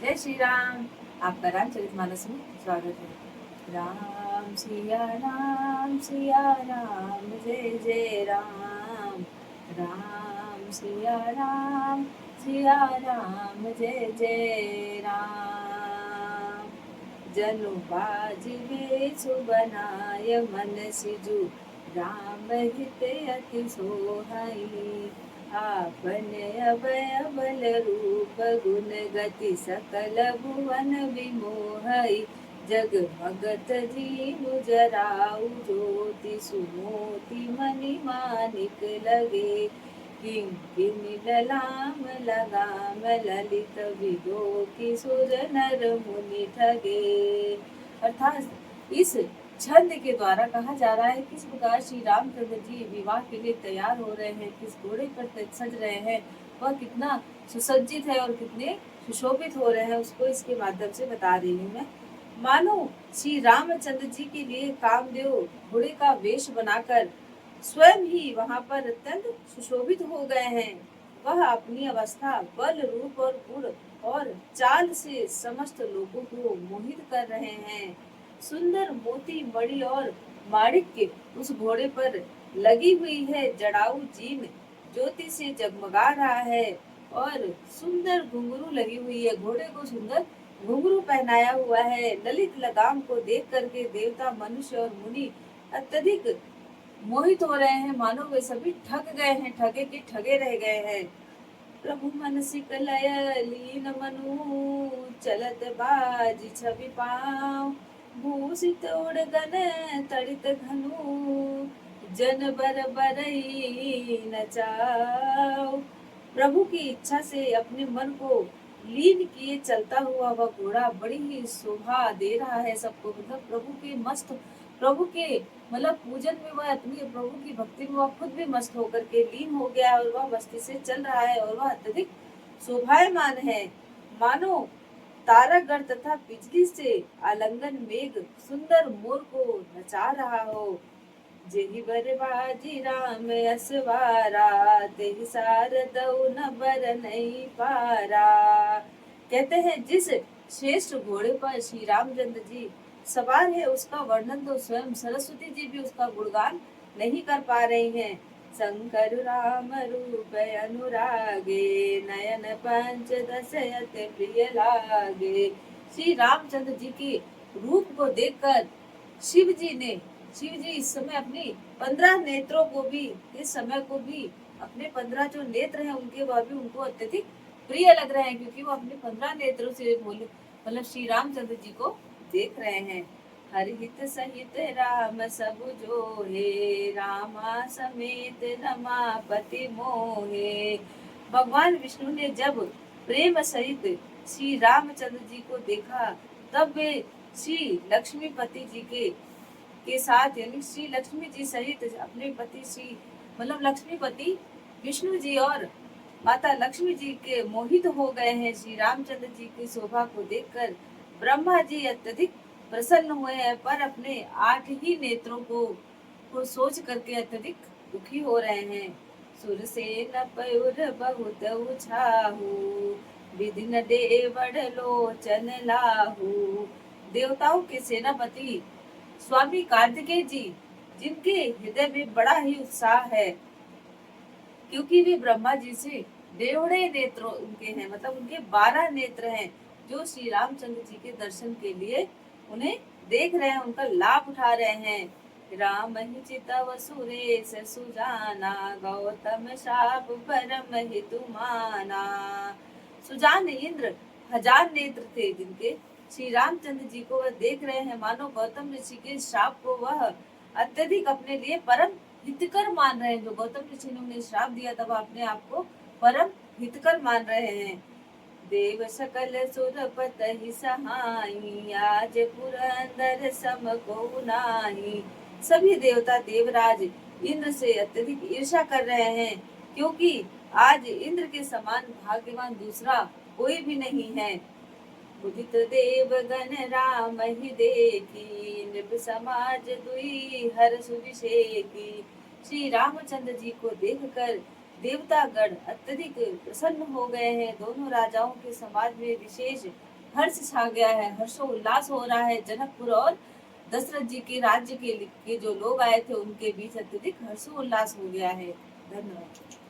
जय श्री राम। आपका रामचरितमानस में स्वागत है। राम सिया राम सिया राम, जय जय राम। राम सिया राम, जय जय राम। जनु बाजिवे सुबनाय मन सिजु, राम हित अति सोहाई। आपन अभय बल रूप गुण गति सकल भुवन विमोहई। जगमगत जीव जराऊ ज्योति, सुमोति मणि मानिक लगे। किंकिनी ललाम लगाम ललित, विलोकी सुर नर मुनि ठगे। अर्थात इस छंद के द्वारा कहा जा रहा है किस प्रकार श्री रामचंद्र जी विवाह के लिए तैयार हो रहे हैं, किस घोड़े पर सज रहे हैं, वह कितना सुसज्जित है और कितने सुशोभित हो रहे हैं, उसको इसके माध्यम से बता रही हूँ मैं। मानो श्री रामचंद्र जी के लिए कामदेव घोड़े का वेश बनाकर स्वयं ही वहां पर अत्यंत सुशोभित हो गए हैं। वह अपनी अवस्था, बल, रूप और गुण और चाल से समस्त लोगों को मोहित कर रहे हैं। सुंदर मोती, मणि और माणिक्य उस घोड़े पर लगी हुई है। जड़ाऊ जीन ज्योति से जगमगा रहा है और सुंदर घुंघरू लगी हुई है। घोड़े को सुंदर घुंघरू पहनाया हुआ है। ललित लगाम को देख करके देवता, मनुष्य और मुनि अत्यधिक मोहित हो रहे हैं, मानो वे सभी ठग गए हैं, ठगे के ठगे रह गए हैं। प्रभु मन सिक लय लीन मनु, चलत बाजी छवि पाँव। भूषित उड़गन तड़ित घनु, जन बर बरई नचाओ। प्रभु की इच्छा से अपने मन को लीन किए चलता हुआ वह घोड़ा बड़ी ही शोभा दे रहा है सबको। मतलब प्रभु के मतलब पूजन में वह अपनी प्रभु की भक्ति में वह खुद भी मस्त होकर के लीन हो गया और वह मस्ती से चल रहा है और वह अत्यधिक शोभायमान है। मानो तारागण तथा बिजली से आलंगन मेघ सुंदर मोर को नचा रहा हो। जेहि बर बाजी राम असवारा, तेहि सारदउ न बर नहीं पारा। कहते हैं जिस श्रेष्ठ घोड़े पर श्री रामचंद्र जी सवार है, उसका वर्णन तो स्वयं सरस्वती जी भी उसका गुणगान नहीं कर पा रही हैं। शंकर राम रूप अनुरागे, नयन पंच दशयत प्रिय लागे। श्री रामचंद्र जी के रूप को देखकर शिव जी इस समय अपनी 15 नेत्रों को भी, इस समय को भी अपने 15 जो नेत्र हैं उनके वह भी उनको अत्यधिक प्रिय लग रहे हैं, क्योंकि वो अपने 15 नेत्रों से बोले मतलब श्री रामचंद्र जी को देख रहे हैं। हरहित सहित राम सब जो है, रामा समेत रमापति मोहे। भगवान विष्णु ने जब प्रेम सहित श्री रामचंद्र जी को देखा, तब वे श्री लक्ष्मीपति जी के साथ यानी श्री लक्ष्मी जी सहित अपने पति श्री मतलब लक्ष्मीपति विष्णु जी और माता लक्ष्मी जी के मोहित हो गए हैं। श्री रामचंद्र जी की शोभा को देखकर ब्रह्मा जी अत्यधिक प्रसन्न हुए हैं, पर अपने 8 ही नेत्रों को सोच करके अत्यधिक दुखी हो रहे हैं। सुर से न पयुर बहुत उछाहू, विधि न देवड़ लोचन लाहू। देवताओं के सेनापति स्वामी कार्तिकेय जी, जिनके हृदय में बड़ा ही उत्साह है, क्योंकि वे ब्रह्मा जी से डेढ़े नेत्र उनके हैं, मतलब उनके 12 नेत्र हैं, जो श्री रामचंद्र जी के दर्शन के लिए उन्हें देख रहे हैं, उनका लाभ उठा रहे हैं। राम ही चितव सुरेश सुजाना, गौतम शाप परम हितु माना। सुजान इंद्र 1000 नेत्र थे, जिनके श्री रामचंद्र जी को वह देख रहे हैं, मानो गौतम ऋषि के श्राप को वह अत्यधिक अपने लिए परम हितकर मान रहे हैं। जो गौतम ऋषि ने उन्हें श्राप दिया था, वह अपने आप को परम हितकर मान रहे हैं। देव सकल सुर पतहि सहाई, आज पुरंदर सम को नाही। सभी देवता देवराज इंद्र से अत्यधिक ईर्ष्या कर रहे हैं, क्योंकि आज इंद्र के समान भाग्यवान दूसरा कोई भी नहीं है। उदित देव गण राम ही देखी, नृप समाज दुई हर सुविशेखी। श्री रामचंद्र जी को देखकर देवतागण अत्यधिक प्रसन्न हो गए हैं। दोनों राजाओं के समाज में विशेष हर्ष छा गया है, हर्षोल्लास हो रहा है। जनकपुर और दशरथ जी के राज्य के जो लोग आए थे उनके बीच अत्यधिक हर्षोल्लास हो गया है। धन्यवाद।